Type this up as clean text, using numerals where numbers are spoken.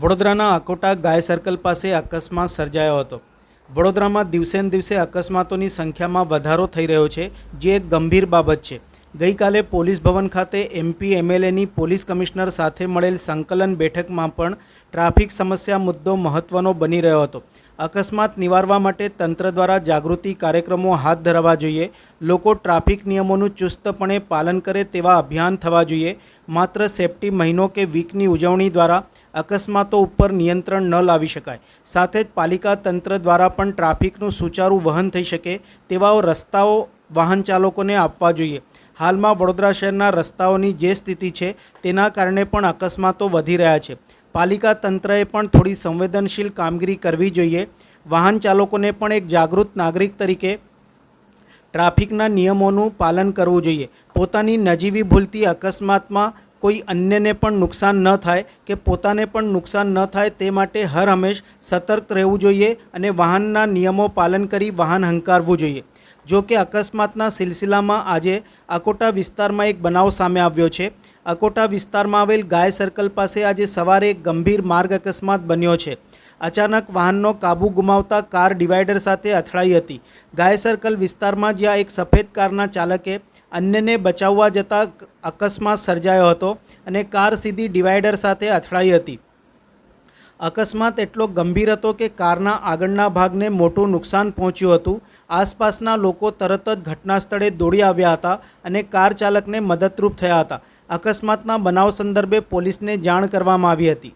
વડોદરાના આકોટા ગાય સર્કલ પાસે અકસ્માત સર્જાયો હતો। વડોદરામાં દિવસે ને દિવસે અકસ્માતોની સંખ્યામાં વધારો થઈ રહ્યો છે, જે એક ગંભીર બાબત છે। ગઈકાલે પોલીસ ભવન ખાતે એમપી એમએલએની પોલીસ કમિશનર સાથે મળેલ સંકલન બેઠકમાં પણ ટ્રાફિક સમસ્યા મુદ્દો મહત્વનો બની રહ્યો હતો। અકસ્માત નિવારવા માટે તંત્ર દ્વારા જાગૃતિ કાર્યક્રમો હાથ ધરવા જોઈએ। લોકો ટ્રાફિક નિયમોનું ચુસ્તપણે પાલન કરે તેવા અભિયાન થવા જોઈએ। માત્ર સેફટી મહિનો કે વીકની ઉજવણી દ્વારા અકસ્માતો ઉપર નિયંત્રણ ન લાવી શકાય। સાથે જ પાલિકા તંત્ર દ્વારા પણ ટ્રાફિકનું સુચારું વહન થઈ શકે તેવા રસ્તાઓ વાહન ચાલકોને આપવા જોઈએ। હાલમાં વડોદરા શહેરના રસ્તાઓની જે સ્થિતિ છે તેના કારણે પણ અકસ્માતો વધી રહ્યા છે। પાલિકા તંત્રએ પણ થોડી સંવેદનશીલ કામગીરી કરવી જોઈએ। વાહન ચાલકોને પણ એક જાગૃત નાગરિક તરીકે ટ્રાફિકના નિયમોનું પાલન કરવું જોઈએ। પોતાની નજીવી ભૂલથી અકસ્માતમાં કોઈ અન્યને પણ નુકસાન ન થાય કે પોતાને પણ નુકસાન ન થાય તે માટે હર હંમેશ સતર્ક રહેવું જોઈએ અને વાહનના નિયમો પાલન કરી વાહન હંકારવું જોઈએ। જો કે અકસ્માતના સિલસિલામાં આજે અકોટા વિસ્તારમાં એક બનાવ સામે આવ્યો છે। અકોટા વિસ્તારમાં આવેલ ગાય સર્કલ પાસે આજે સવારે એક ગંભીર માર્ગ અકસ્માત બન્યો છે। અચાનક વાહનનો કાબુ ગુમાવતા કાર ડિવાઈડર સાથે અથડાઈ હતી। ગાય સર્કલ વિસ્તારમાં જ્યાં એક સફેદ કારના ચાલકે અન્યને બચાવવા જતાં અકસ્માત સર્જાયો હતો અને કાર સીધી ડિવાઈડર સાથે અથડાઈ હતી। અકસ્માત એટલો ગંભીર હતો કે કારના આગળના ભાગને મોટું નુકસાન પહોંચ્યું હતું। આસપાસના લોકો તરત જ ઘટના સ્થળે દોડી આવ્યા હતા અને કાર ચાલકને મદદરૂપ થયા હતા। અકસ્માતના બનાવ સંદર્ભે પોલીસને જાણ કરવામાં આવી હતી।